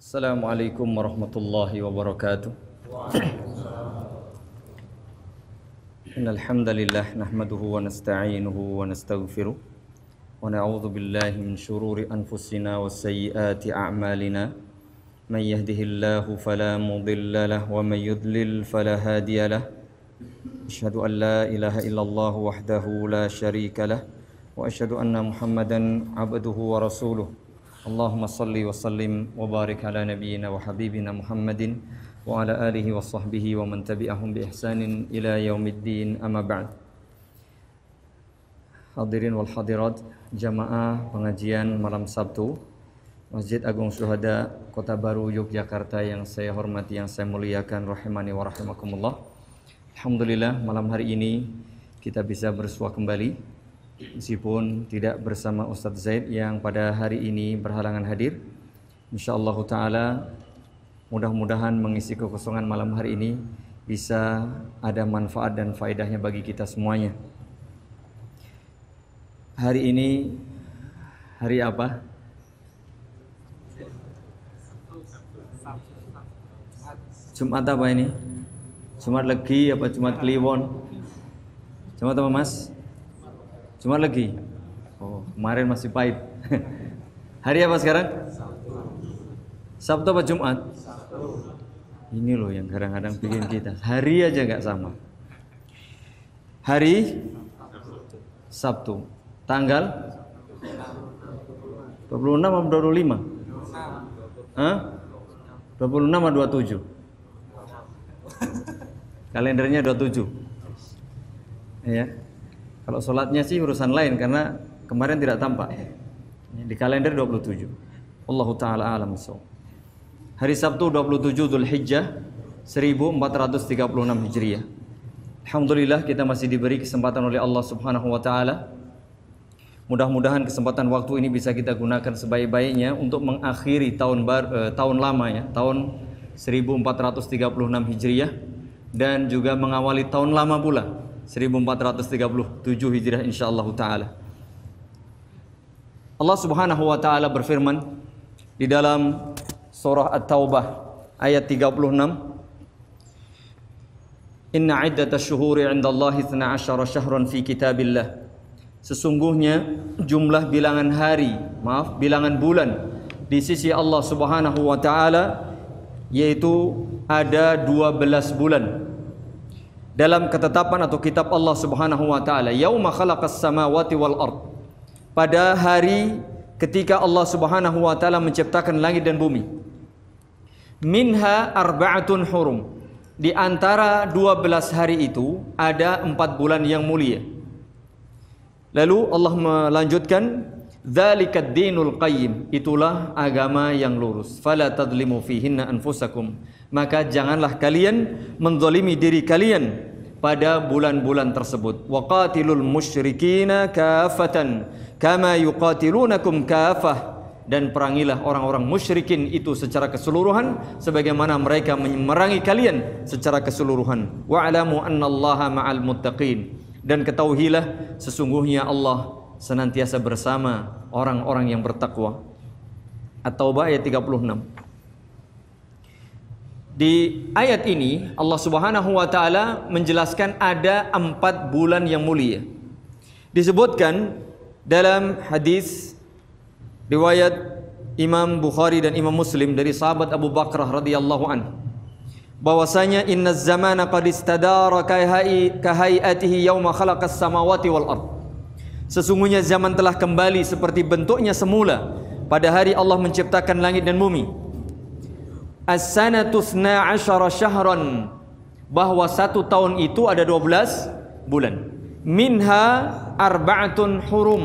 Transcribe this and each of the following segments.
Assalamualaikum warahmatullahi wabarakatuh. Innal hamdalillah nahmaduhu wa nasta'inuhu wa nastaghfiruh wa na'udzu billahi min shururi anfusina wa sayyiati a'malina. Man yahdihillahu fala mudilla lahu wa man yudlil fala hadiya lahu. Asyhadu an la ilaha illallah wahdahu la syarika lahu wa asyhadu anna Muhammadan abduhu wa rasuluh. Allahumma salli wa sallim wa barik ala nabiyyina wa habibina Muhammadin wa ala alihi wa sahbihi wa man tabi'ahum bi ihsanin ila yaumiddin, amma ba'd. Hadirin wal hadirat, jamaah pengajian malam Sabtu Masjid Agung Syuhada Kota Baru Yogyakarta yang saya hormati, yang saya muliakan, rahimani wa rahimakumullah. Alhamdulillah, malam hari ini kita bisa bersua kembali meskipun tidak bersama Ustadz Zaid yang pada hari ini berhalangan hadir. InsyaAllah ta'ala mudah-mudahan mengisi kekosongan malam hari ini bisa ada manfaat dan faedahnya bagi kita semuanya. Hari ini hari apa? Jumat apa ini? Jumat Legi apa Jumat Kliwon? Jumat apa Mas? Jumat Legi. Oh, kemarin masih pahit. Hari apa sekarang? Sabtu apa Jumat? Ini loh yang kadang-kadang bikin kita hari aja nggak sama. Hari Sabtu. Tanggal 26 atau 25? Hah? 26 atau 27? Kalendernya 27. Ya. Kalau sholatnya sih urusan lain karena kemarin tidak tampak. Di kalender 27. Allahu ta'ala alam. Hari Sabtu 27 Dzulhijjah 1436 Hijriah. Alhamdulillah kita masih diberi kesempatan oleh Allah Subhanahu wa taala. Mudah-mudahan kesempatan waktu ini bisa kita gunakan sebaik-baiknya untuk mengakhiri tahun lama ya, tahun 1436 Hijriah, dan juga mengawali tahun lama pula 1437 Hijriah insyaallah ta'ala. Allah Subhanahu wa ta'ala berfirman di dalam surah At-Taubah ayat 36, Inna iddatash syuhuri 'indallahi 12 syahran fi kitabillah. Sesungguhnya jumlah bilangan bilangan bulan di sisi Allah Subhanahu wa ta'ala yaitu ada 12 bulan dalam ketetapan atau kitab Allah Subhanahu wa taala. Yauma khalaqas samawati wal ard. Pada hari ketika Allah Subhanahu wa taala menciptakan langit dan bumi. Minha arba'atun hurum. Di antara 12 hari itu ada 4 bulan yang mulia. Lalu Allah melanjutkan, Dzalikad dinul qayyim. Itulah agama yang lurus. Fala tadlimu fihinna anfusakum. Maka janganlah kalian menzalimi diri kalian pada bulan-bulan tersebut. Waqatilul musyrikina kafatan kama yuqatilunakum kafah. Dan perangilah orang-orang musyrikin itu secara keseluruhan sebagaimana mereka memerangi kalian secara keseluruhan. Wa'lamu annallaha ma'al muttaqin. Dan ketahuilah sesungguhnya Allah senantiasa bersama orang-orang yang bertakwa. At-Taubah ayat 36. Di ayat ini Allah Subhanahu wa taala menjelaskan ada 4 bulan yang mulia. Disebutkan dalam hadis riwayat Imam Bukhari dan Imam Muslim dari sahabat Abu Bakrah radhiyallahu anhu bahwasanya innaz zamana qad istadara kahayatihi yauma khalaqas samawati wal ard. Sesungguhnya zaman telah kembali seperti bentuknya semula pada hari Allah menciptakan langit dan bumi. As-sanatu 12 syahran, bahwa 1 tahun itu ada 12 bulan. Minha arba'atun hurum,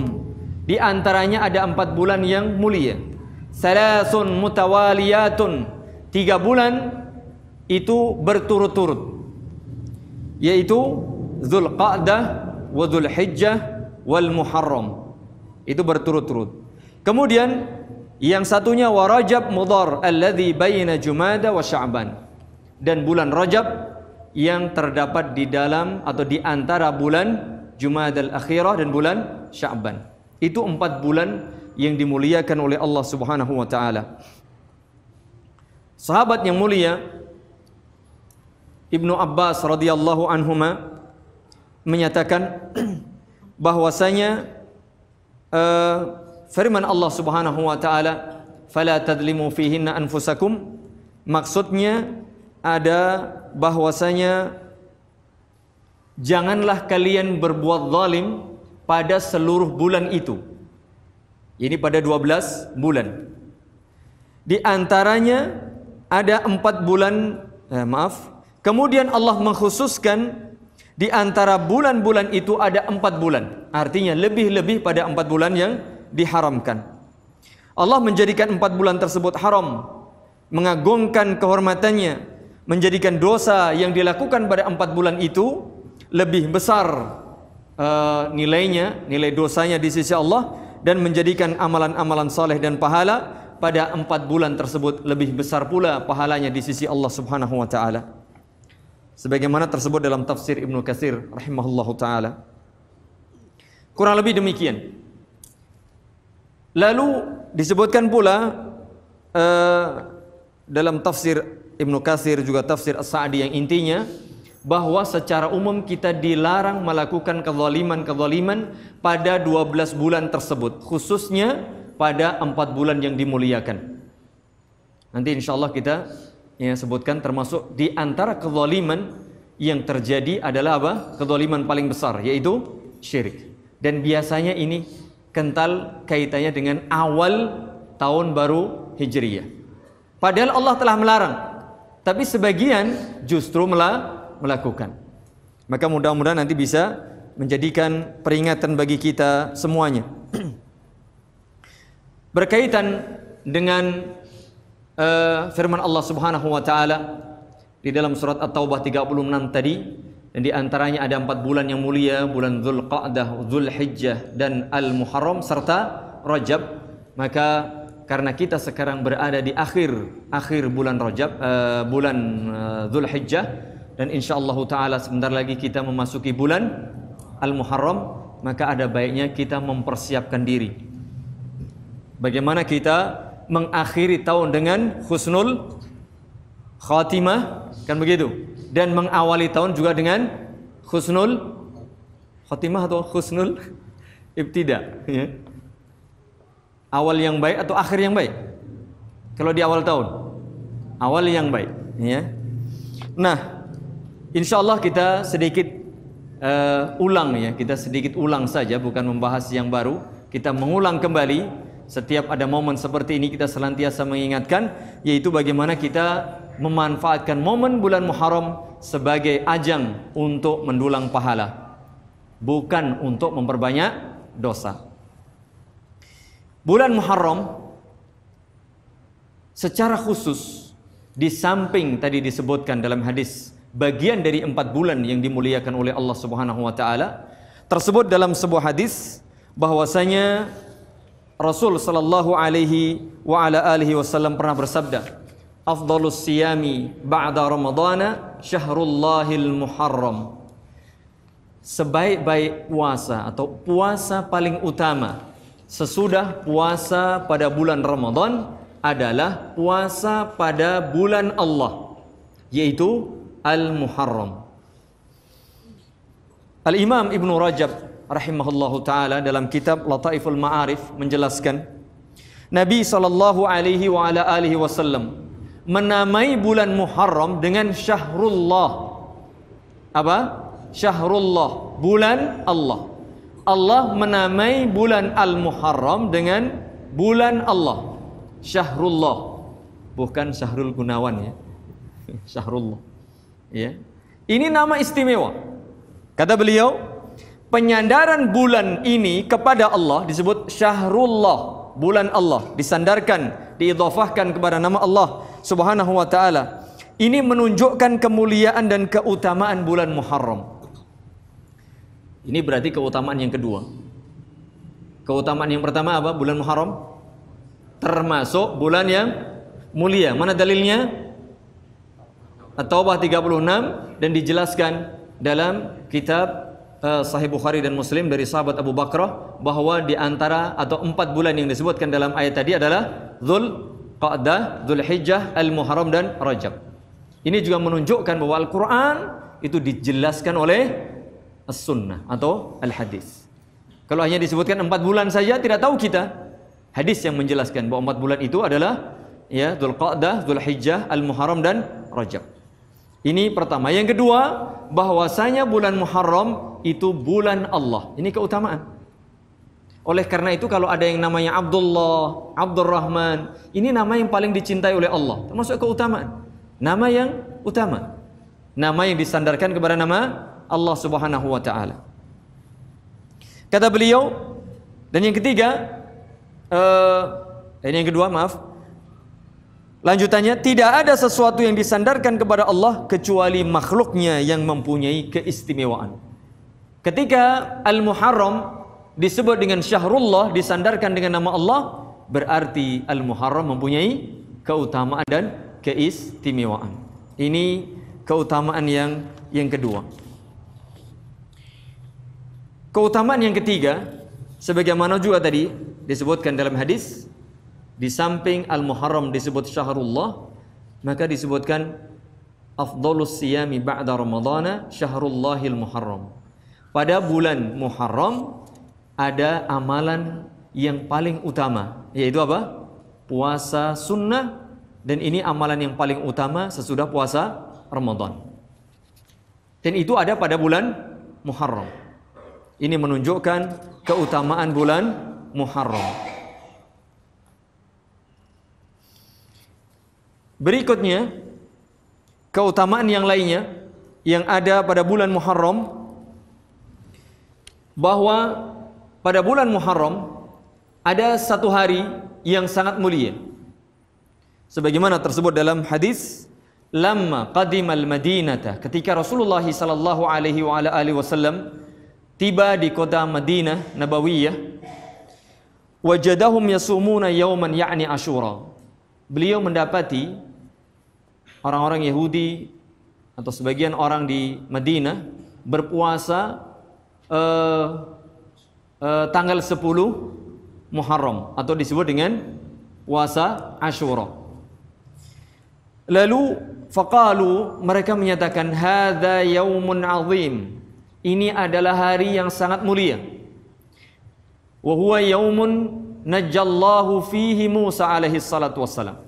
di antaranya ada 4 bulan yang mulia. Salasun mutawaliyatun, 3 bulan itu berturut-turut, yaitu Dzulqa'dah wa Dzulhijjah wal Muharram. Itu berturut-turut. Kemudian yang satunya wa Rajab Mudhar alladzi baina Jumada wa Sya'ban, dan bulan Rajab yang terdapat di dalam atau di antara bulan Jumadal Akhirah dan bulan Sya'ban. Itu 4 bulan yang dimuliakan oleh Allah Subhanahu wa taala. Sahabat yang mulia Ibnu Abbas radhiyallahu anhuma menyatakan bahwasanya firman Allah Subhanahu wa taala, "Fala tadlimu fihinna anfusakum," maksudnya ada bahwasanya janganlah kalian berbuat zalim pada seluruh bulan itu. Ini pada 12 bulan. Di antaranya ada 4 bulan, kemudian Allah mengkhususkan di antara bulan-bulan itu ada 4 bulan. Artinya lebih-lebih pada 4 bulan yang diharamkan. Allah menjadikan 4 bulan tersebut haram, mengagungkan kehormatannya, menjadikan dosa yang dilakukan pada 4 bulan itu lebih besar nilainya, nilai dosanya di sisi Allah, dan menjadikan amalan-amalan saleh dan pahala pada 4 bulan tersebut lebih besar pula pahalanya di sisi Allah Subhanahu wa taala. Sebagaimana tersebut dalam tafsir Ibnu Katsir rahimahullahu taala. Kurang lebih demikian. Lalu disebutkan pula dalam tafsir Ibnu Katsir juga tafsir As-Sa'di yang intinya bahwa secara umum kita dilarang melakukan kezaliman pada 12 bulan tersebut, khususnya pada 4 bulan yang dimuliakan. Nanti insyaallah kita sebutkan termasuk di antara kezaliman yang terjadi adalah apa? Kezaliman paling besar, yaitu syirik. Dan biasanya ini kental kaitannya dengan awal tahun baru Hijriyah. Padahal Allah telah melarang, tapi sebagian justru melakukan. Maka mudah-mudahan nanti bisa menjadikan peringatan bagi kita semuanya. Berkaitan dengan firman Allah Subhanahu wa taala di dalam surat At-Taubah 36 tadi, dan di antaranya ada 4 bulan yang mulia, bulan Dzulqa'dah, Dzulhijjah dan Al-Muharram serta Rajab. Maka karena kita sekarang berada di akhir bulan Rajab, bulan Dzulhijjah, dan insyaallah taala sebentar lagi kita memasuki bulan Al-Muharram, maka ada baiknya kita mempersiapkan diri. Bagaimana kita mengakhiri tahun dengan husnul khatimah, kan begitu? Dan mengawali tahun juga dengan husnul khatimah atau husnul ibtida, ya. Awal yang baik atau akhir yang baik? Kalau di awal tahun, awal yang baik, ya. Nah, insyaallah kita sedikit ulang, ya. Kita sedikit ulang saja, bukan membahas yang baru. Kita mengulang kembali. Setiap ada momen seperti ini kita senantiasa mengingatkan, yaitu bagaimana kita memanfaatkan momen bulan Muharram sebagai ajang untuk mendulang pahala, bukan untuk memperbanyak dosa. Bulan Muharram secara khusus, di samping tadi disebutkan dalam hadis bagian dari 4 bulan yang dimuliakan oleh Allah Subhanahu wa taala, tersebut dalam sebuah hadis bahwasanya Rasul sallallahu alaihi wa ala alihi wasallam pernah bersabda, "Afdhalus siyami ba'da Ramadhana syahrullahil Muharram." Sebaik-baik puasa atau puasa paling utama sesudah puasa pada bulan Ramadan adalah puasa pada bulan Allah, yaitu Al-Muharram. Al-Imam Ibnu Rajab rahimahullahu taala dalam kitab Lataiful Ma'arif menjelaskan, Nabi sallallahu alaihi wa ala alihi wasallam menamai bulan Muharram dengan Syahrullah. Apa? Syahrullah, bulan Allah. Allah menamai bulan Al-Muharram dengan bulan Allah, Syahrullah, bukan Syahrul Gunawan, ya. Syahrullah, ya. Ini nama istimewa. Kata beliau, penyandaran bulan ini kepada Allah disebut Syahrullah, bulan Allah, disandarkan, diidhafahkan kepada nama Allah Subhanahu wa taala. Ini menunjukkan kemuliaan dan keutamaan bulan Muharram. Ini berarti keutamaan yang kedua. Keutamaan yang pertama apa? Bulan Muharram termasuk bulan yang mulia. Mana dalilnya? At-Taubah 36, dan dijelaskan dalam kitab Sahih Bukhari dan Muslim dari sahabat Abu Bakrah bahwa di antara atau 4 bulan yang disebutkan dalam ayat tadi adalah Qa'dah, Dzulhijjah, Al-Muharram dan Rajab. Ini juga menunjukkan bahwa Al-Quran itu dijelaskan oleh As-Sunnah atau Al-Hadis. Kalau hanya disebutkan 4 bulan saja tidak tahu kita. Hadis yang menjelaskan bahwa 4 bulan itu adalah ya Dzulqa'dah, Dzulhijjah, Al-Muharram dan Rajab. Ini pertama. Yang kedua, bahwasanya bulan Muharram itu bulan Allah. Ini keutamaan. Oleh karena itu kalau ada yang namanya Abdullah, Abdurrahman, ini nama yang paling dicintai oleh Allah. Termasuk keutamaan. Nama yang utama. Nama yang disandarkan kepada nama Allah Subhanahu wa taala. Kata beliau, dan yang ketiga, ini yang kedua, maaf. Lanjutannya, tidak ada sesuatu yang disandarkan kepada Allah kecuali makhluknya yang mempunyai keistimewaan. Ketika Al-Muharram disebut dengan Syahrullah, disandarkan dengan nama Allah, berarti Al-Muharram mempunyai keutamaan dan keistimewaan. Ini keutamaan yang kedua. Keutamaan yang ketiga, sebagaimana juga tadi disebutkan dalam hadis, di samping Al-Muharram disebut Syahrullah, maka disebutkan afdhalus siyami ba'da Ramadhana Syahrullahil Muharram. Pada bulan Muharram ada amalan yang paling utama, yaitu apa? Puasa sunnah, dan ini amalan yang paling utama sesudah puasa Ramadan. Dan itu ada pada bulan Muharram. Ini menunjukkan keutamaan bulan Muharram. Berikutnya, keutamaan yang lainnya yang ada pada bulan Muharram, bahwa pada bulan Muharram ada satu hari yang sangat mulia. Sebagaimana tersebut dalam hadis, lamma qadimal Madinata, ketika Rasulullah sallallahu alaihi wasallam tiba di kota Madinah Nabawiyah, wajadahum yasumuna yauman ya'ni Asyura. Beliau mendapati orang-orang Yahudi atau sebagian orang di Madinah berpuasa tanggal 10 Muharram atau disebut dengan puasa Asyura. Lalu faqalu, mereka menyatakan, hadza yaumun azim, ini adalah hari yang sangat mulia. Wa huwa yaumun najjallahu fihi Musa alaihi salatu wassalam,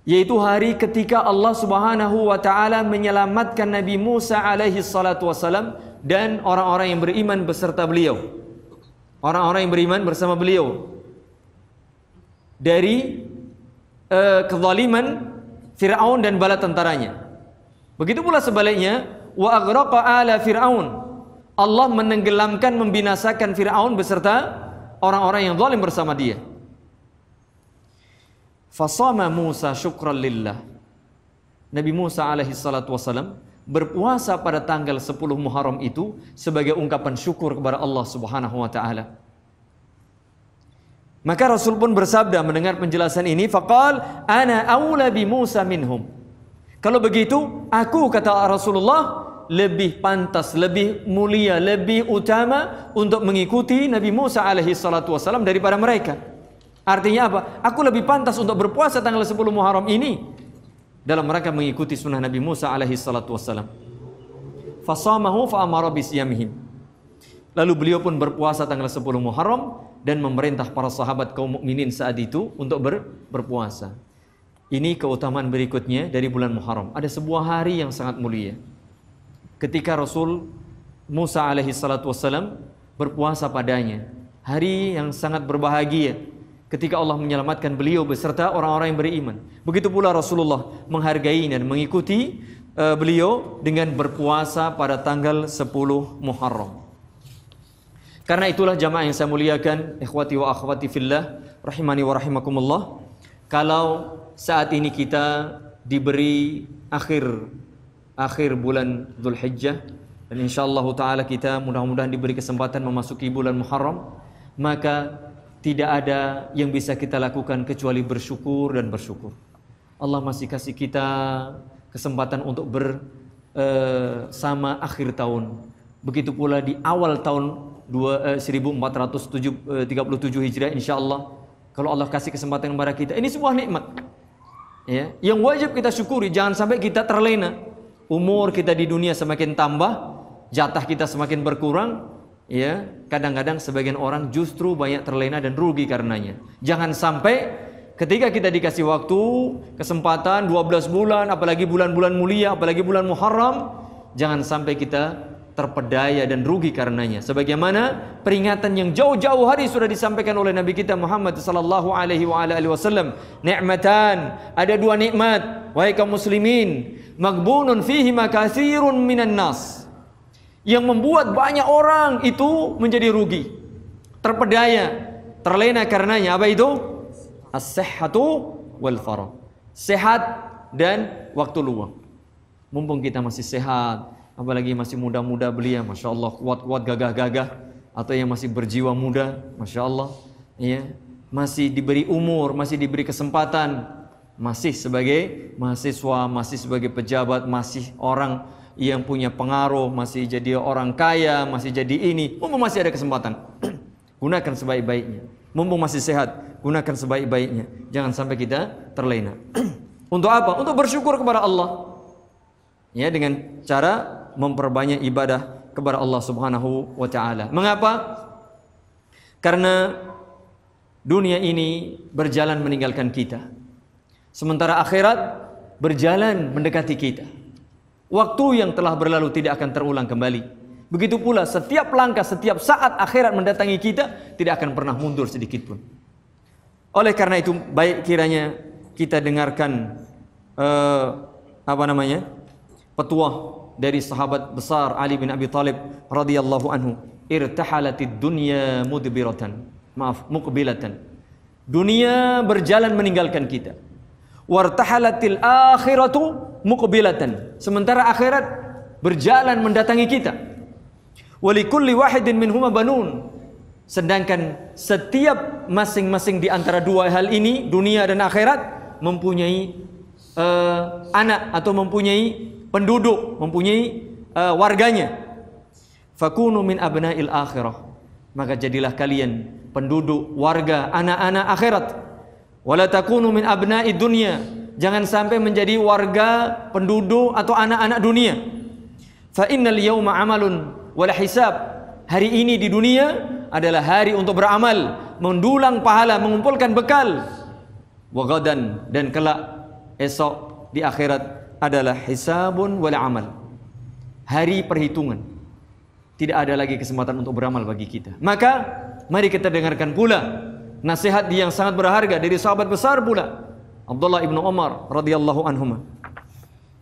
yaitu hari ketika Allah Subhanahu wa taala menyelamatkan Nabi Musa alaihi salatu wassalam dan orang-orang yang beriman beserta beliau. Orang-orang yang beriman bersama beliau dari kezaliman Fir'aun dan bala tentaranya. Begitu pula sebaliknya, wa aghraqa ala Fir'aun, Allah menenggelamkan, membinasakan Fir'aun beserta orang-orang yang zalim bersama dia. Fasama Musa syukran lillah, Nabi Musa alaihi salatu wasalam berpuasa pada tanggal 10 Muharram itu sebagai ungkapan syukur kepada Allah Subhanahu wa taala. Maka Rasul pun bersabda mendengar penjelasan ini, faqal ana aula bi Musa minhum. Kalau begitu, aku, kata Rasulullah, lebih pantas, lebih mulia, lebih utama untuk mengikuti Nabi Musa alaihi salatu wasallam daripada mereka. Artinya apa? Aku lebih pantas untuk berpuasa tanggal 10 Muharram ini dalam rangka mengikuti sunnah Nabi Musa alaihi salatu wasallam. Fasamahu fa amara bisiyamihim. Lalu beliau pun berpuasa tanggal 10 Muharram dan memerintah para sahabat kaum mukminin saat itu untuk berpuasa. Ini keutamaan berikutnya dari bulan Muharram. Ada sebuah hari yang sangat mulia, ketika Rasul Musa alaihi salatu wassalam berpuasa padanya. Hari yang sangat berbahagia ketika Allah menyelamatkan beliau beserta orang-orang yang beriman. Begitu pula Rasulullah menghargai dan mengikuti beliau dengan berpuasa pada tanggal 10 Muharram. Karena itulah jamaah yang saya muliakan, ikhwati wa akhwati fillah, rahimani wa rahimakumullah, kalau saat ini kita diberi akhir bulan Dzulhijjah, dan insyaallah taala kita mudah-mudahan diberi kesempatan memasuki bulan Muharram, maka tidak ada yang bisa kita lakukan kecuali bersyukur dan bersyukur. Allah masih kasih kita kesempatan untuk bersama akhir tahun. Begitu pula di awal tahun 1437 Hijriah, insyaallah kalau Allah kasih kesempatan kepada kita. Ini sebuah nikmat. Ya, yang wajib kita syukuri. Jangan sampai kita terlena. Umur kita di dunia semakin tambah, jatah kita semakin berkurang. Ya, kadang-kadang sebagian orang justru banyak terlena dan rugi karenanya. Jangan sampai ketika kita dikasih waktu, kesempatan 12 bulan, apalagi bulan-bulan mulia, apalagi bulan Muharram, jangan sampai kita terpedaya dan rugi karenanya. Sebagaimana peringatan yang jauh-jauh hari sudah disampaikan oleh Nabi kita Muhammad sallallahu alaihi wasallam, ni'matan, ada dua nikmat wahai kaum muslimin, maghbunun fihi makatsirun minan nas, yang membuat banyak orang itu menjadi rugi, terpedaya, terlena karenanya. Apa itu? As-sihhatu wal faragh. Sehat dan waktu luang. Mumpung kita masih sehat, apalagi masih muda-muda belia, Masya Allah, kuat-kuat, gagah-gagah, atau yang masih berjiwa muda, Masya Allah, ya, masih diberi umur, masih diberi kesempatan, masih sebagai mahasiswa, masih sebagai pejabat, masih orang yang punya pengaruh, masih jadi orang kaya, masih jadi ini, mumpung masih ada kesempatan, gunakan sebaik-baiknya. Mumpung masih sehat, gunakan sebaik-baiknya. Jangan sampai kita terlena. Untuk apa? Untuk bersyukur kepada Allah. Ya, dengan cara memperbanyak ibadah kepada Allah Subhanahu wa taala. Mengapa? Karena dunia ini berjalan meninggalkan kita. Sementara akhirat berjalan mendekati kita. Waktu yang telah berlalu tidak akan terulang kembali. Begitu pula setiap langkah, setiap saat akhirat mendatangi kita tidak akan pernah mundur sedikit pun. Oleh karena itu baik kiranya kita dengarkan petuah dari sahabat besar Ali bin Abi Thalib radhiyallahu anhu, irtahalatid dunya mudbiratan, muqbilatan. Dunia berjalan meninggalkan kita. Wartahalatil akhiratu muqbilatan. Sementara akhirat berjalan mendatangi kita. Walikulli wahidin minhuma banun. Sedangkan setiap masing-masing di antara dua hal ini, dunia dan akhirat, mempunyai anak atau mempunyai penduduk, mempunyai warganya. Fakunu min abna'il akhirah. Maka jadilah kalian penduduk, warga, anak-anak akhirat. Wala takunu min abna'id dunya. Jangan sampai menjadi warga, penduduk atau anak-anak dunia. Fa innal yawma amalun wala hisab. Hari ini di dunia adalah hari untuk beramal, mendulang pahala, mengumpulkan bekal. Wa gadan, dan kelak esok di akhirat adalah hisabun wala amal. Hari perhitungan. Tidak ada lagi kesempatan untuk beramal bagi kita. Maka mari kita dengarkan pula nasihat yang sangat berharga dari sahabat besar pula, Abdullah ibnu Umar radhiyallahu anhuma.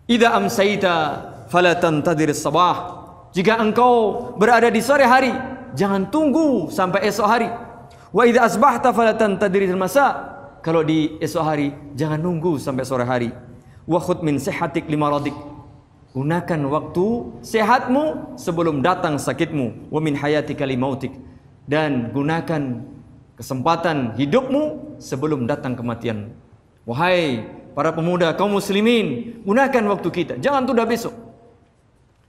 Idza amsayta fala tantadir sabah. Jika engkau berada di sore hari, jangan tunggu sampai esok hari. Wa idza asbahta fala tantadir masa. Kalau di esok hari, jangan nunggu sampai sore hari. Wa khudh min sihhatik limaradik. Gunakan waktu sehatmu sebelum datang sakitmu. Wa min hayatika limautik. Dan gunakan kesempatan hidupmu sebelum datang kematian. Wahai para pemuda kaum muslimin, gunakan waktu kita. Jangan tunda besok.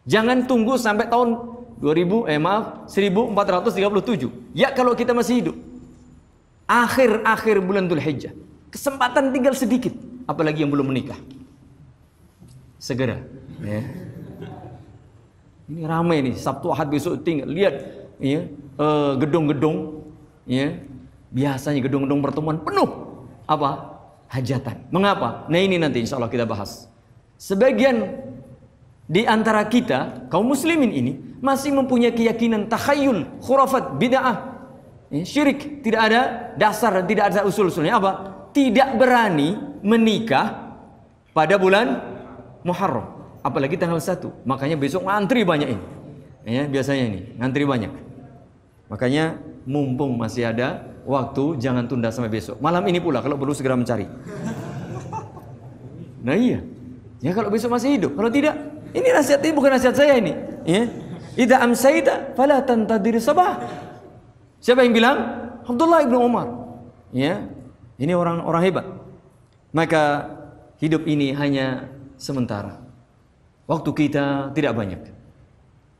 Jangan tunggu sampai tahun 1437. Ya kalau kita masih hidup. Akhir bulan Dzulhijjah. Kesempatan tinggal sedikit. Apalagi yang belum menikah. Segera. Ya. Ini ramai nih. Sabtu Ahad besok tinggal. Lihat ya, gedung-gedung. Ya. Biasanya gedung-gedung pertemuan penuh. Apa? Hajatan. Mengapa? Nah ini nanti insya Allah kita bahas. Sebagian di antara kita, kaum muslimin ini, masih mempunyai keyakinan takhayul, khurafat, bid'ah, syirik. Tidak ada dasar dan tidak ada usul-usulnya. Apa? Tidak berani menikah pada bulan Muharram. Apalagi tanggal 1. Makanya besok ngantri banyak ini. Ya, biasanya ini, ngantri banyak. Makanya mumpung masih ada waktu, jangan tunda sampai besok. Malam ini pula kalau perlu segera mencari. Nah iya. Ya kalau besok masih hidup. Kalau tidak, ini nasihat ini bukan nasihat saya ini. Ya. Idza amsayta fala tantadir sabah. Siapa yang bilang? Abdullah ibnu Umar. Ya. Ini orang hebat. Maka hidup ini hanya sementara. Waktu kita tidak banyak.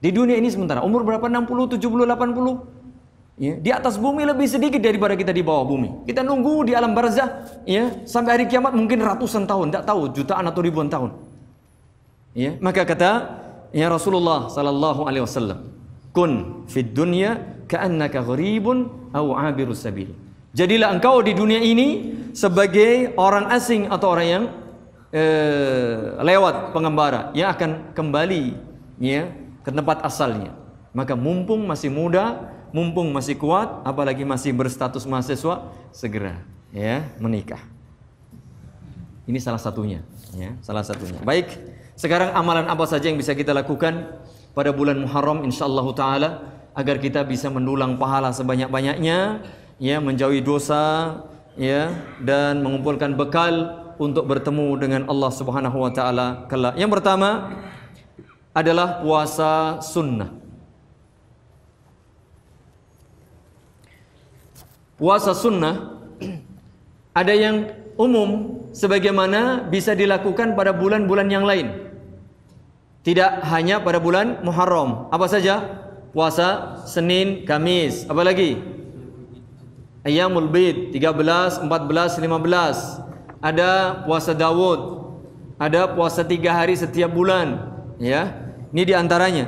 Di dunia ini sementara. Umur berapa? 60, 70, 80. Ya, di atas bumi lebih sedikit daripada kita di bawah bumi. Kita nunggu di alam barzah, ya, sampai hari kiamat mungkin ratusan tahun, tidak tahu jutaan atau ribuan tahun. Ya, maka kata ya Rasulullah sallallahu alaihi wasallam, "Kun fid dunya ka'annaka gharibun aw 'abirus sabil." Jadilah engkau di dunia ini sebagai orang asing atau orang yang lewat pengembara yang akan kembali, ya, ke tempat asalnya. Maka mumpung masih muda, mumpung masih kuat, apalagi masih berstatus mahasiswa, segera, ya, menikah. Ini salah satunya, ya, salah satunya. Baik, sekarang amalan apa saja yang bisa kita lakukan pada bulan Muharram insyaallah taala agar kita bisa mendulang pahala sebanyak-banyaknya, ya, menjauhi dosa, ya, dan mengumpulkan bekal untuk bertemu dengan Allah Subhanahu wa taala kelak. Yang pertama adalah puasa sunnah. Puasa sunnah ada yang umum sebagaimana bisa dilakukan pada bulan-bulan yang lain. Tidak hanya pada bulan Muharram. Apa saja? Puasa Senin, Kamis. Apa lagi? Ayyamul Bid 13, 14, 15. Ada puasa Daud. Ada puasa 3 hari setiap bulan, ya. Ini diantaranya.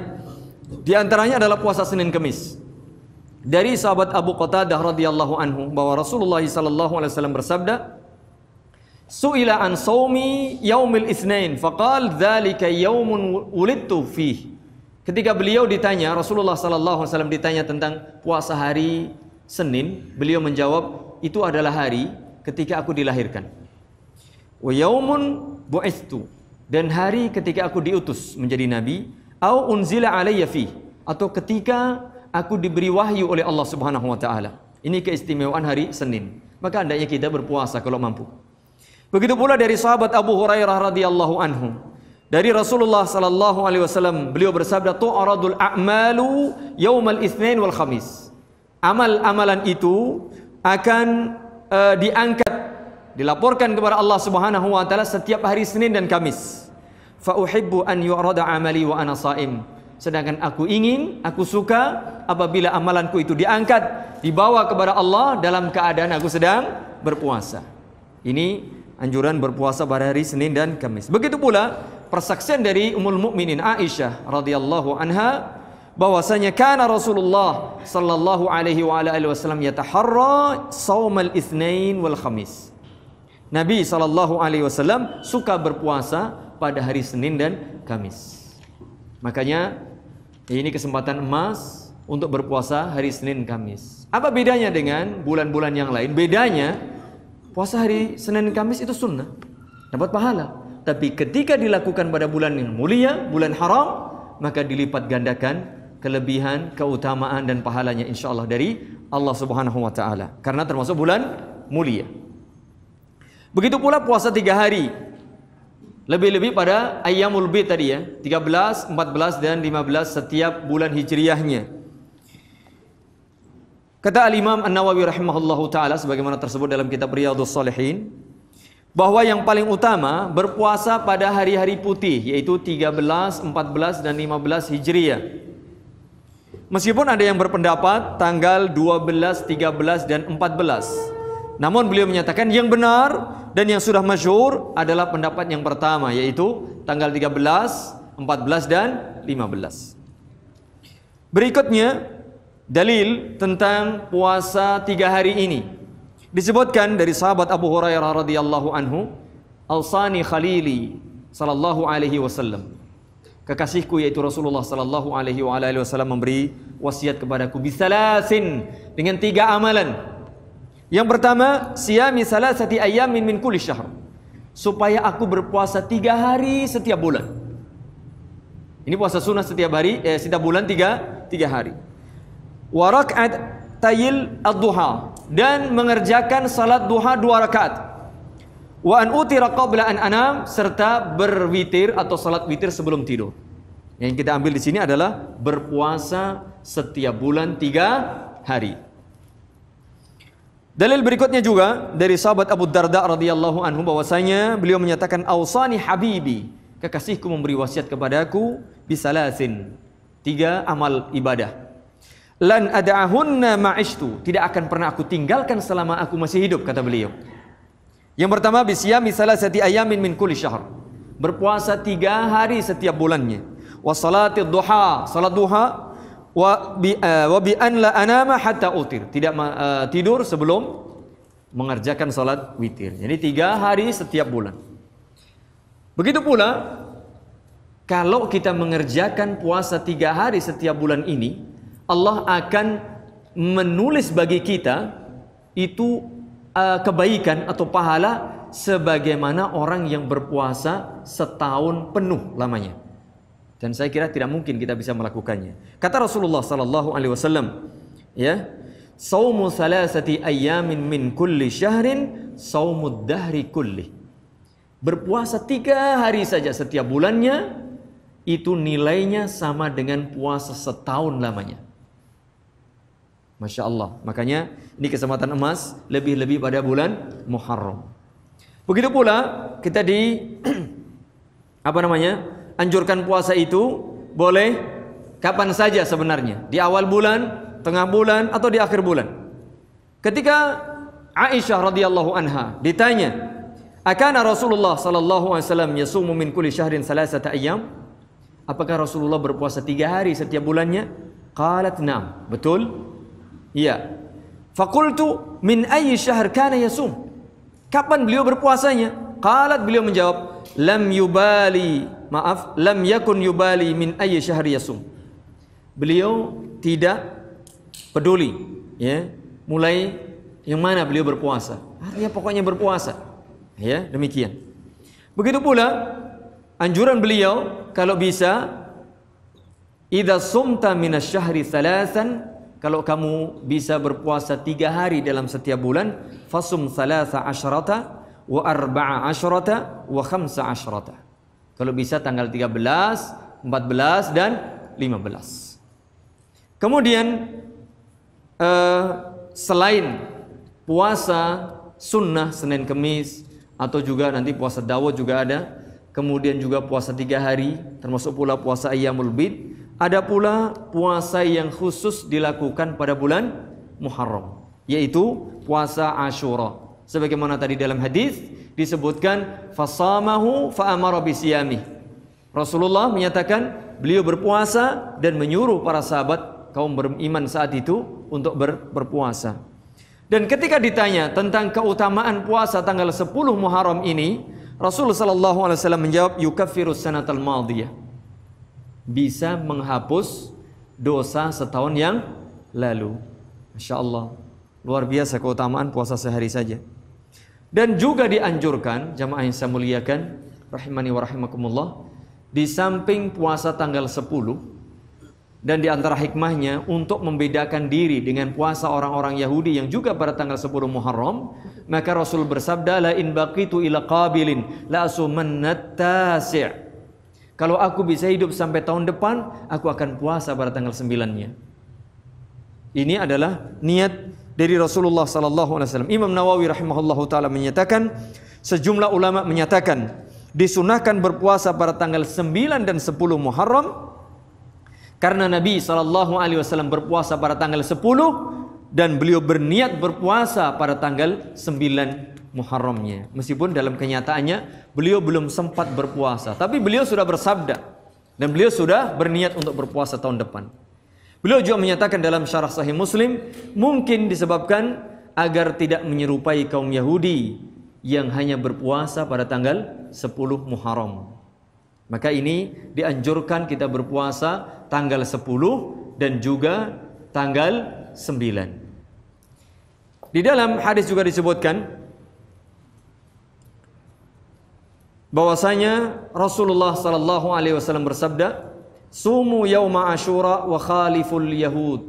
Diantaranya adalah puasa Senin, Kamis. Dari sahabat Abu Qatadah radhiyallahu anhu bahwa Rasulullah sallallahu alaihi wasallam bersabda, "Su'ila an shaumi yaumil itsnain, faqal dzalika yaumun wulidtu fih." Ketika beliau ditanya, Rasulullah sallallahu alaihi wasallam ditanya tentang puasa hari Senin, beliau menjawab, "Itu adalah hari ketika aku dilahirkan." Wa yaumun bu'istu, dan hari ketika aku diutus menjadi nabi, au unzila alayya fi, atau ketika aku diberi wahyu oleh Allah Subhanahu wa taala. Ini keistimewaan hari Senin. Maka hendaknya kita berpuasa kalau mampu. Begitu pula dari sahabat Abu Hurairah radhiyallahu anhu. Dari Rasulullah sallallahu alaihi wasallam, beliau bersabda, "Tu'radul a'malu yaumal itsnain wal khamis." Amal-amalan itu akan diangkat, dilaporkan kepada Allah Subhanahu wa taala setiap hari Senin dan Kamis. Fa uhibbu an yu'rada amali wa ana shaim. Sedangkan aku ingin, aku suka apabila amalanku itu diangkat, dibawa kepada Allah dalam keadaan aku sedang berpuasa. Ini anjuran berpuasa pada hari Senin dan Kamis. Begitu pula persaksian dari Ummul Mukminin Aisyah radhiyallahu anha bahwasanya kana Rasulullah sallallahu alaihi wa alihi wasallam yataharra shaumal itsnain wal khamis. Nabi sallallahu alaihi wasallam suka berpuasa pada hari Senin dan Kamis. Makanya ini kesempatan emas untuk berpuasa hari Senin Kamis. Apa bedanya dengan bulan-bulan yang lain? Bedanya puasa hari Senin Kamis itu sunnah, dapat pahala. Tapi ketika dilakukan pada bulan yang mulia, bulan haram, maka dilipat gandakan kelebihan, keutamaan dan pahalanya insyaallah dari Allah Subhanahu wa taala. Karena termasuk bulan mulia. Begitu pula puasa 3 hari. Lebih-lebih pada Ayyamul Bid tadi, ya, 13, 14 dan 15 setiap bulan hijriyahnya. Kata Al-Imam An-Nawawi rahimahullahu taala sebagaimana tersebut dalam kitab Riyadhus Shalihin, bahwa yang paling utama berpuasa pada hari-hari putih, yaitu 13, 14 dan 15 hijriyah. Meskipun ada yang berpendapat tanggal 12, 13 dan 14. Namun beliau menyatakan yang benar dan yang sudah masyhur adalah pendapat yang pertama, yaitu tanggal 13, 14 dan 15. Berikutnya dalil tentang puasa 3 hari ini. Disebutkan dari sahabat Abu Hurairah radhiyallahu anhu, "Awsani khalili sallallahu alaihi wasallam." Kekasihku yaitu Rasulullah sallallahu alaihi wasallam memberi wasiat kepadaku bisalasin, dengan 3 amalan. Yang pertama, siyami salasati ayyamin min kulli syahr, supaya aku berpuasa 3 hari setiap bulan. Ini puasa sunnah setiap hari, setiap bulan 3 hari. Wa rak'at tayil ad-duha, dan mengerjakan salat duha 2 rakaat. Wa an utira qabla an anam, serta berwitir atau salat witir sebelum tidur. Yang kita ambil di sini adalah berpuasa setiap bulan 3 hari. Dalil berikutnya juga dari sahabat Abu Darda radhiyallahu anhu bahwasanya beliau menyatakan, "Ausani habibi," kekasihku memberi wasiat kepadaku bisalasin, 3 amal ibadah. lan ad'ahunna ma'ishtu, tidak akan pernah aku tinggalkan selama aku masih hidup, kata beliau. Yang pertama, bisyami salasati ayamin min kulli syahr, berpuasa 3 hari setiap bulannya. Wa salatid duha, salat duha. Wa bi an la anama hatta utir, tidak tidur sebelum mengerjakan salat witir. Jadi 3 hari setiap bulan. Begitu pula kalau kita mengerjakan puasa 3 hari setiap bulan ini, Allah akan menulis bagi kita itu kebaikan atau pahala sebagaimana orang yang berpuasa setahun penuh lamanya. Dan saya kira tidak mungkin kita bisa melakukannya. Kata Rasulullah sallallahu alaihi wasallam, ya, "Shaumu salasati ayyamin min kulli syahrin shaumud dahri kulli." Berpuasa 3 hari saja setiap bulannya, itu nilainya sama dengan puasa setahun lamanya. Masya Allah. Makanya ini kesempatan emas, lebih-lebih pada bulan Muharram. Begitu pula kita anjurkan puasa itu boleh kapan saja sebenarnya, di awal bulan, tengah bulan, atau di akhir bulan. Ketika Aisyah radhiyallahu anha ditanya, "Akana Rasulullah sallallahu alaihi wasallam yasumu min kulli syahrin salasata ayyam?" Apakah Rasulullah berpuasa 3 hari setiap bulannya? Qalat na'am. Betul? Iya. Faqultu min ayyi syahr kana yasum? Kapan beliau berpuasanya? Qalat, beliau menjawab, lam yakun yubali min ayyi syahri yasum. Beliau tidak peduli, ya, mulai yang mana beliau berpuasa. Artinya pokoknya berpuasa. Ya, demikian. Begitu pula anjuran beliau, kalau bisa, idza sumta minasy-syahri thalathan, kalau kamu bisa berpuasa 3 hari dalam setiap bulan, fasum 13 wa 14 wa 15. Kalau bisa tanggal 13, 14 dan 15. Kemudian selain puasa sunnah Senin Kemis, atau juga nanti puasa Daud juga ada, kemudian juga puasa 3 hari, termasuk pula puasa Ayyamul Bid, ada pula puasa yang khusus dilakukan pada bulan Muharram, yaitu puasa Asyura. Sebagaimana tadi dalam hadis disebutkan, fasamahu fa amara bisiyamih. Rasulullah menyatakan beliau berpuasa dan menyuruh para sahabat kaum beriman saat itu untuk berpuasa. Dan ketika ditanya tentang keutamaan puasa tanggal 10 Muharram ini, Rasulullah sallallahu alaihi wasallam menjawab, yukaffirus sanatal madiyah, bisa menghapus dosa setahun yang lalu. Masya Allah, luar biasa keutamaan puasa sehari saja. Dan juga dianjurkan, jamaah yang saya muliakan, rahimani wa rahimakumullah, di samping puasa tanggal 10, dan di antara hikmahnya untuk membedakan diri dengan puasa orang-orang Yahudi yang juga pada tanggal 10 Muharram, maka Rasul bersabda, la in baqitu ila qabilin la asumannat tasi'. Kalau aku bisa hidup sampai tahun depan, aku akan puasa pada tanggal 9-nya. Ini adalah niat dari Rasulullah sallallahu alaihi wasallam. Imam Nawawi rahimahullahu taala menyatakan, sejumlah ulama menyatakan disunahkan berpuasa pada tanggal 9 dan 10 Muharram karena Nabi sallallahu alaihi wasallam berpuasa pada tanggal 10 dan beliau berniat berpuasa pada tanggal 9 Muharramnya. Meskipun dalam kenyataannya beliau belum sempat berpuasa, tapi beliau sudah bersabda dan beliau sudah berniat untuk berpuasa tahun depan. Beliau juga menyatakan dalam syarah Sahih Muslim, mungkin disebabkan agar tidak menyerupai kaum Yahudi yang hanya berpuasa pada tanggal 10 Muharram. Maka ini dianjurkan kita berpuasa tanggal 10 dan juga tanggal 9. Di dalam hadis juga disebutkan bahwasanya Rasulullah sallallahu alaihi wasallam bersabda, sumu yauma Asyura wa khaliful yahud.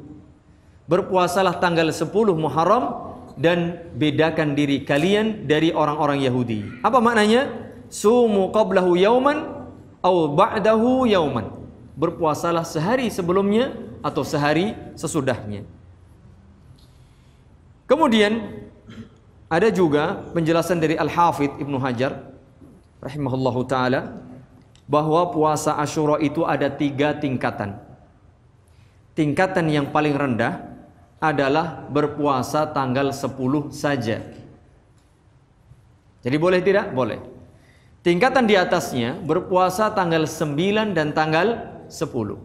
Berpuasalah tanggal 10 Muharram dan bedakan diri kalian dari orang-orang Yahudi. Apa maknanya? Sumu qablahu yauman au ba'dahu yauman. Berpuasalah sehari sebelumnya atau sehari sesudahnya. Kemudian ada juga penjelasan dari Al-Hafidh Ibnu Hajar rahimahullahu taala bahwa puasa Asyura itu ada 3 tingkatan. tingkatan yang paling rendah adalah berpuasa tanggal 10 saja. Jadi boleh tidak? Boleh. Tingkatan di atasnya berpuasa tanggal 9 dan tanggal 10.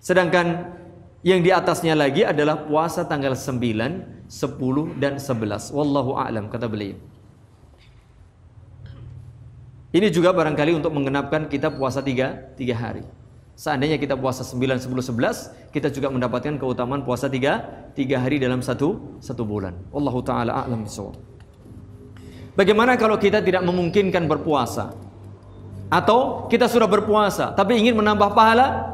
Sedangkan yang di atasnya lagi adalah puasa tanggal 9, 10 dan 11. Wallahu a'lam, kata beliau. Ini juga barangkali untuk menggenapkan kita puasa 3 hari. Seandainya kita puasa 9, 10, 11, kita juga mendapatkan keutamaan puasa 3 hari dalam satu bulan. Wallahu ta'ala a'lam bishawab. Bagaimana kalau kita tidak memungkinkan berpuasa? Atau kita sudah berpuasa tapi ingin menambah pahala?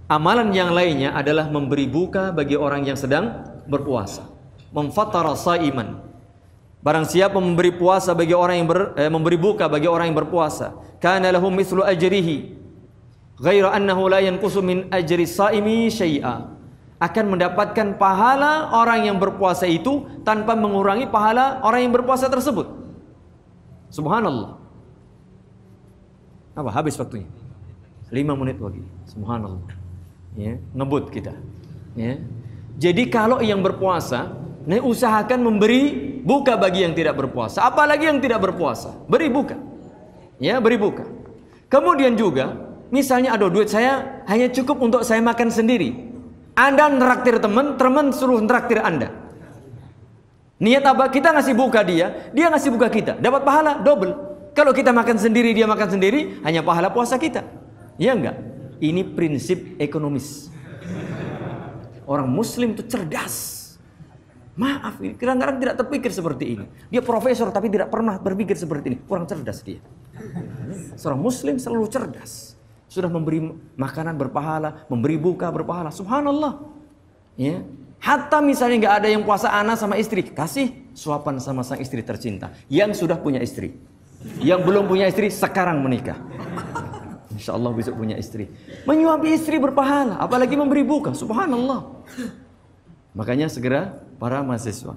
Amalan yang lainnya adalah memberi buka bagi orang yang sedang berpuasa. Memfattara shaiman. Barang siapa memberi puasa bagi orang yang memberi buka bagi orang yang berpuasa, kana lahum mithlu ajrihi ghaira annahu la yanqusu min ajri shaimi syai'a. Akan mendapatkan pahala orang yang berpuasa itu tanpa mengurangi pahala orang yang berpuasa tersebut. Subhanallah. Apa habis waktunya? 5 menit lagi. Subhanallah. Ya, ngebut kita. Ya. Jadi kalau yang berpuasa, usahakan memberi buka bagi yang tidak berpuasa. Apalagi yang tidak berpuasa, beri buka. Ya, beri buka. Kemudian juga, misalnya aduh duit saya hanya cukup untuk saya makan sendiri. Anda neraktir teman suruh neraktir Anda. Niat apa? Kita ngasih buka dia ngasih buka kita. Dapat pahala double. Kalau kita makan sendiri, dia makan sendiri, hanya pahala puasa kita. Ya enggak? Ini prinsip ekonomis. Orang muslim itu cerdas. Maaf, kadang-kadang tidak terpikir seperti ini. Dia profesor tapi tidak pernah berpikir seperti ini. Kurang cerdas dia. Seorang muslim selalu cerdas. Sudah memberi makanan berpahala, memberi buka berpahala. Subhanallah. Ya. Hatta misalnya nggak ada yang puasa anak sama istri, kasih suapan sama sang istri tercinta yang sudah punya istri. Yang belum punya istri sekarang menikah. Insya Allah besok punya istri. Menyuapi istri berpahala, apalagi memberi buka. Subhanallah. Makanya segera para mahasiswa.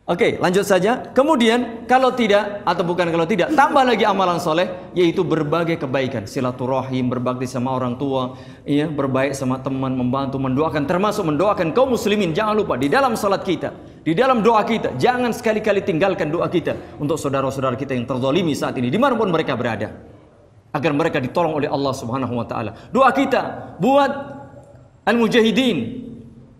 Oke, lanjut saja. Kemudian kalau tidak, tambah lagi amalan soleh, yaitu berbagai kebaikan, silaturahim, berbakti sama orang tua, ya, berbaik sama teman, membantu, mendoakan, termasuk mendoakan kaum muslimin. Jangan lupa di dalam salat kita, di dalam doa kita, jangan sekali-kali tinggalkan doa kita untuk saudara-saudara kita yang terzalimi saat ini, dimanapun mereka berada, agar mereka ditolong oleh Allah Subhanahu Wa Taala. Doa kita buat al-mujahidin,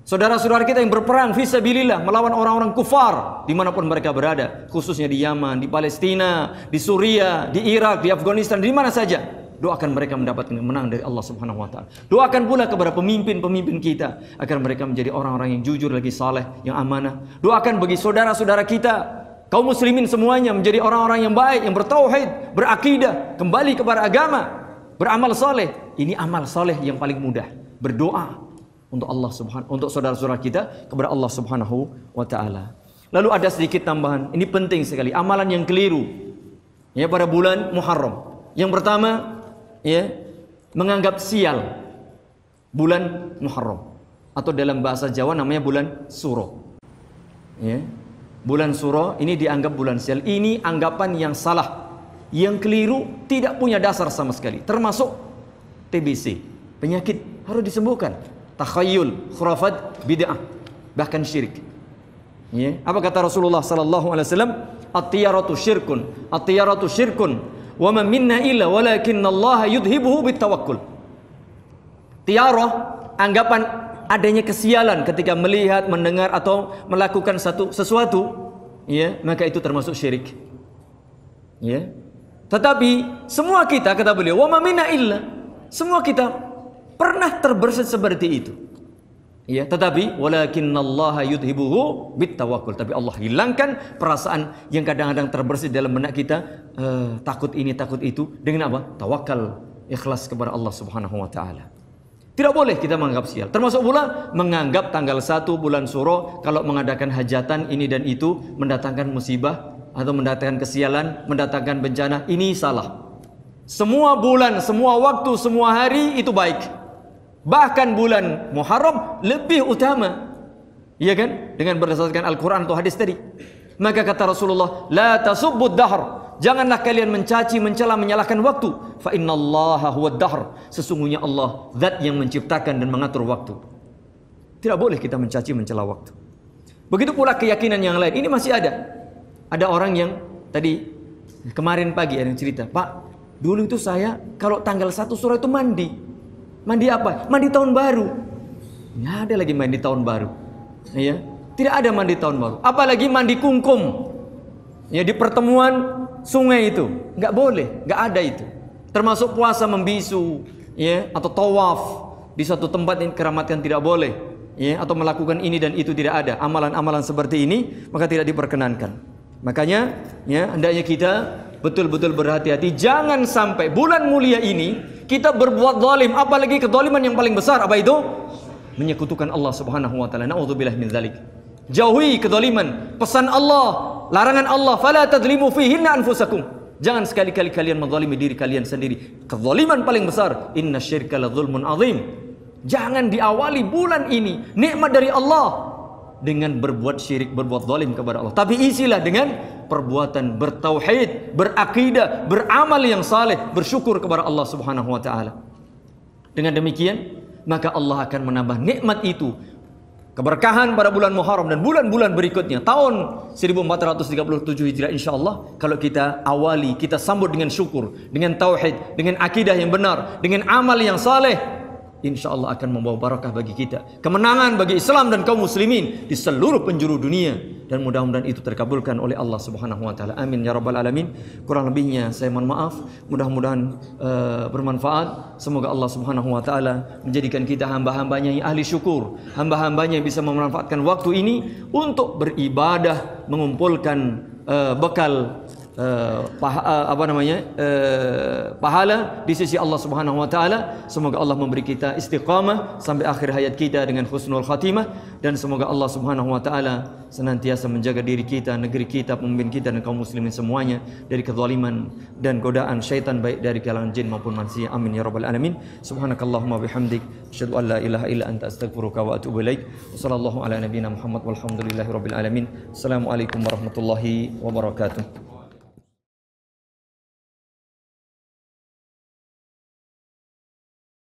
saudara-saudara kita yang berperang fisabilillah melawan orang-orang kufar dimanapun mereka berada, khususnya di Yaman, di Palestina, di Suriah, di Irak, di Afghanistan, di mana saja. Doakan mereka mendapatkan menang dari Allah Subhanahu Wa Taala. Doakan pula kepada pemimpin-pemimpin kita agar mereka menjadi orang-orang yang jujur lagi saleh, yang amanah. Doakan bagi saudara-saudara kita kaum muslimin semuanya menjadi orang-orang yang baik, yang bertauhid, berakidah, kembali kepada agama, beramal saleh. Ini amal saleh yang paling mudah. Berdoa untuk Allah untuk saudara-saudara kita kepada Allah Subhanahu wa taala. Lalu ada sedikit tambahan, ini penting sekali, amalan yang keliru ya pada bulan Muharram. Yang pertama, ya, menganggap sial bulan Muharram, atau dalam bahasa Jawa namanya bulan Suro. Ya. Bulan Suro ini dianggap bulan sial. Ini anggapan yang salah, yang keliru, tidak punya dasar sama sekali. Termasuk TBC, penyakit harus disembuhkan. Takhayyul, khurafat, bid'ah, bahkan syirik. Ya. Apa kata Rasulullah sallallahu alaihi wasallam? At-tiyaratu syirkun, wa ma minna illa walakinallaha yudhibuhu bitawakkul. Tiarah, anggapan adanya kesialan ketika melihat, mendengar atau melakukan sesuatu, ya, maka itu termasuk syirik. Ya. Tetapi semua kita, kata beliau, wa ma minna illa, semua kita pernah terbersit seperti itu. Ya, tetapi walakinallaha yudhibuhu bitawakkul. Tapi Allah hilangkan perasaan yang kadang-kadang terbersit dalam benak kita, takut ini, takut itu, dengan apa? Tawakal, ikhlas kepada Allah Subhanahu wa taala. Tidak boleh kita menganggap sial. Termasuk pula menganggap tanggal 1 bulan Suro kalau mengadakan hajatan ini dan itu mendatangkan musibah atau mendatangkan kesialan, mendatangkan bencana. Ini salah. Semua bulan, semua waktu, semua hari itu baik. Bahkan bulan Muharram lebih utama, iya kan? Dengan berdasarkan Al-Quran atau hadis tadi. Maka kata Rasulullah, la tasubbud dahr, Janganlah kalian mencaci, mencela, menyalahkan waktu. Fa innallaha huwad dahr. Sesungguhnya Allah zat yang menciptakan dan mengatur waktu. Tidak boleh kita mencaci, mencela waktu. Begitu pula keyakinan yang lain. Ini masih ada. Ada orang yang tadi kemarin pagi ada yang cerita, Pak, dulu itu saya kalau tanggal 1 sore itu mandi. Mandi apa? Mandi tahun baru. Nggak ada lagi mandi tahun baru. Ya, tidak ada mandi tahun baru. Apalagi mandi kungkum. Ya, di pertemuan sungai itu nggak boleh, nggak ada itu. Termasuk puasa membisu, ya, atau tawaf di satu tempat yang keramatkan tidak boleh, ya, atau melakukan ini dan itu tidak ada. Amalan-amalan seperti ini maka tidak diperkenankan. Makanya, ya, hendaknya kita betul-betul berhati-hati. Jangan sampai bulan mulia ini kita berbuat zalim, apalagi kezaliman yang paling besar apa itu? Menyekutukan Allah Subhanahu wa taala. Nauzubillah min dzalik. Jauhi kezaliman. Pesan Allah, larangan Allah, fala tadzlimu fihinna anfusakum. Jangan sekali-kali kalian menzalimi diri kalian sendiri. Kezaliman paling besar, innasyirka ladzulmun azim. Jangan diawali bulan ini nikmat dari Allah dengan berbuat syirik, berbuat zalim kepada Allah. Tapi isilah dengan perbuatan bertauhid, berakidah, beramal yang saleh, bersyukur kepada Allah Subhanahu wa taala. Dengan demikian, maka Allah akan menambah nikmat itu, keberkahan pada bulan Muharram dan bulan-bulan berikutnya. Tahun 1437 Hijriah insyaallah, kalau kita awali, kita sambut dengan syukur, dengan tauhid, dengan akidah yang benar, dengan amal yang saleh, insyaallah akan membawa barakah bagi kita, kemenangan bagi Islam dan kaum muslimin di seluruh penjuru dunia, dan mudah-mudahan itu terkabulkan oleh Allah Subhanahu wa taala. Amin ya rabbal alamin. Kurang lebihnya saya mohon maaf. Mudah-mudahan bermanfaat. Semoga Allah Subhanahu wa taala menjadikan kita hamba-hambanya yang ahli syukur, hamba-hambanya yang bisa memanfaatkan waktu ini untuk beribadah, mengumpulkan bekal pahala di sisi Allah Subhanahu wa taala. Semoga Allah memberi kita istiqamah sampai akhir hayat kita dengan husnul khatimah, dan semoga Allah Subhanahu wa taala senantiasa menjaga diri kita, negeri kita, pemimpin kita dan kaum muslimin semuanya dari kezaliman dan godaan syaitan baik dari kalangan jin maupun manusia. Amin ya rabbal alamin. Subhanakallahumma bihamdik, asyhadu an la ilaha illa anta astaghfiruka wa atubu ilaik. Wassallallahu ala nabiyyina Muhammad walhamdulillahi rabbil alamin. Assalamualaikum warahmatullahi wabarakatuh.